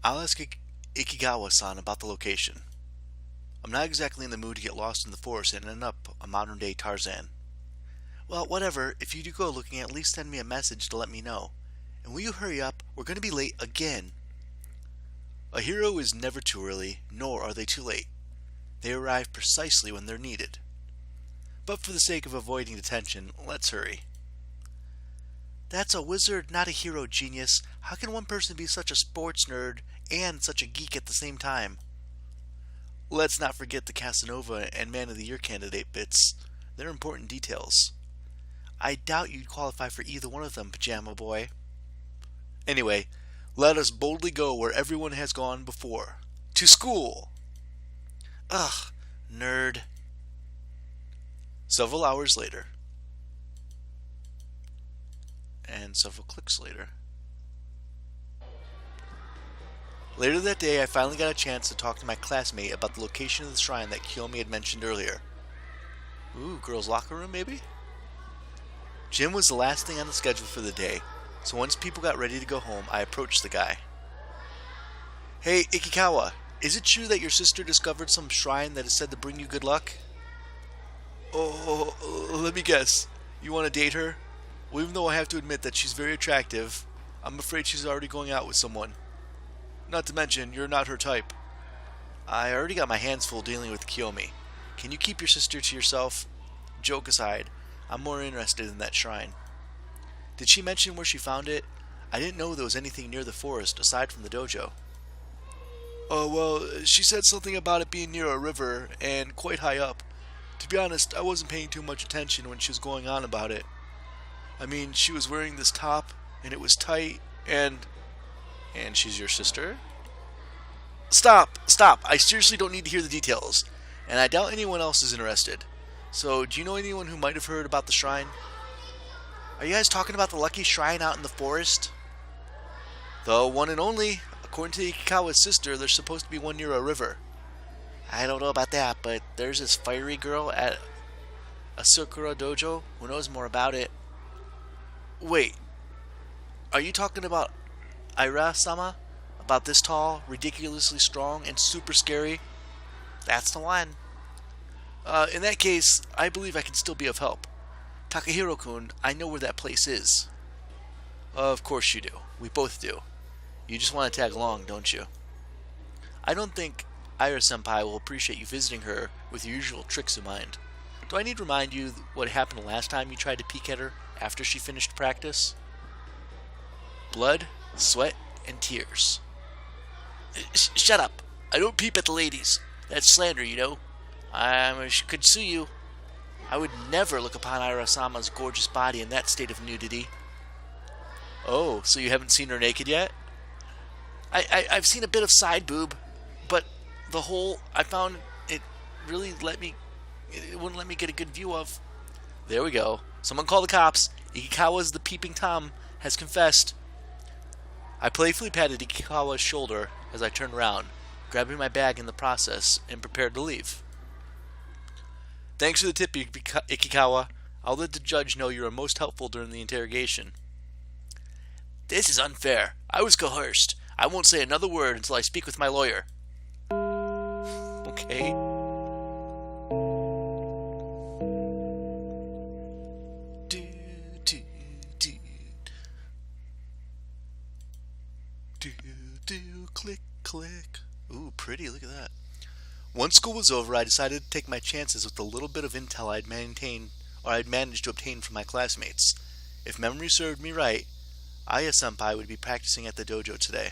I'll ask Ikigawa-san about the location. I'm not exactly in the mood to get lost in the forest and end up a modern-day Tarzan. Well, whatever. If you do go looking, at least send me a message to let me know. And will you hurry up? We're going to be late again. A hero is never too early, nor are they too late. They arrive precisely when they're needed. But for the sake of avoiding detention, let's hurry. That's a wizard, not a hero, genius. How can one person be such a sports nerd and such a geek at the same time? Let's not forget the Casanova and Man of the Year candidate bits. They're important details. I doubt you'd qualify for either one of them, Pajama Boy. Anyway, let us boldly go where everyone has gone before. To school! Ugh, nerd. Several hours later. And several clicks later. Later that day, I finally got a chance to talk to my classmate about the location of the shrine that Kiyomi had mentioned earlier. Ooh, girls' locker room, maybe? Gym was the last thing on the schedule for the day, so once people got ready to go home, I approached the guy. Hey, Ikikawa, is it true that your sister discovered some shrine that is said to bring you good luck? Oh, let me guess. You want to date her? Well, even though I have to admit that she's very attractive, I'm afraid she's already going out with someone. Not to mention, you're not her type. I already got my hands full dealing with Kiyomi. Can you keep your sister to yourself? Joke aside, I'm more interested in that shrine. Did she mention where she found it? I didn't know there was anything near the forest aside from the dojo. Oh, well, she said something about it being near a river and quite high up. To be honest, I wasn't paying too much attention when she was going on about it. I mean, she was wearing this top, and it was tight, and she's your sister? Stop! I seriously don't need to hear the details, and I doubt anyone else is interested. So, do you know anyone who might have heard about the shrine? Are you guys talking about the lucky shrine out in the forest? The one and only. According to Ikikawa's sister, there's supposed to be one near a river. I don't know about that, but there's this fiery girl at a Sakura dojo who knows more about it. Wait, are you talking about Aira-sama? About this tall, ridiculously strong, and super scary? That's the one. In that case, I believe I can still be of help. Takahiro-kun, I know where that place is. Of course you do. We both do. You just want to tag along, don't you? I don't think Aira-senpai will appreciate you visiting her with your usual tricks in mind. Do I need to remind you what happened the last time you tried to peek at her after she finished practice? Blood, sweat, and tears. Shut up. I don't peep at the ladies. That's slander, you know. I could sue you. I would never look upon Aira-sama's gorgeous body in that state of nudity. Oh, so you haven't seen her naked yet? I've seen a bit of side boob, but the whole, I found it really it wouldn't let me get a good view of. There we go. Someone call the cops. Ikikawa's the peeping Tom has confessed. I playfully patted Ikikawa's shoulder as I turned around, grabbing my bag in the process, and prepared to leave. Thanks for the tip, Ikikawa. I'll let the judge know you were most helpful during the interrogation. This is unfair. I was coerced. I won't say another word until I speak with my lawyer. Okay. Click, click. Ooh, pretty, look at that. Once school was over, I decided to take my chances with the little bit of intel I'd managed to obtain from my classmates. If memory served me right, Aya-senpai would be practicing at the dojo today.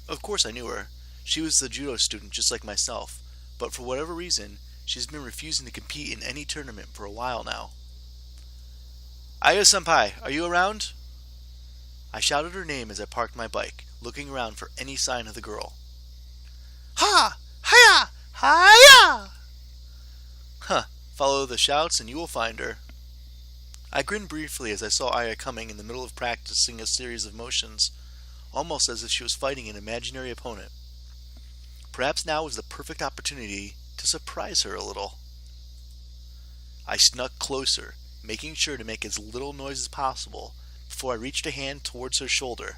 Of course I knew her. She was the judo student just like myself, but for whatever reason, she's been refusing to compete in any tournament for a while now. Aya-senpai, are you around? I shouted her name as I parked my bike, looking around for any sign of the girl. Ha! Hiya! Hiya! Huh, follow the shouts and you will find her. I grinned briefly as I saw Aya coming in the middle of practicing a series of motions, almost as if she was fighting an imaginary opponent. Perhaps now was the perfect opportunity to surprise her a little. I snuck closer, making sure to make as little noise as possible before I reached a hand towards her shoulder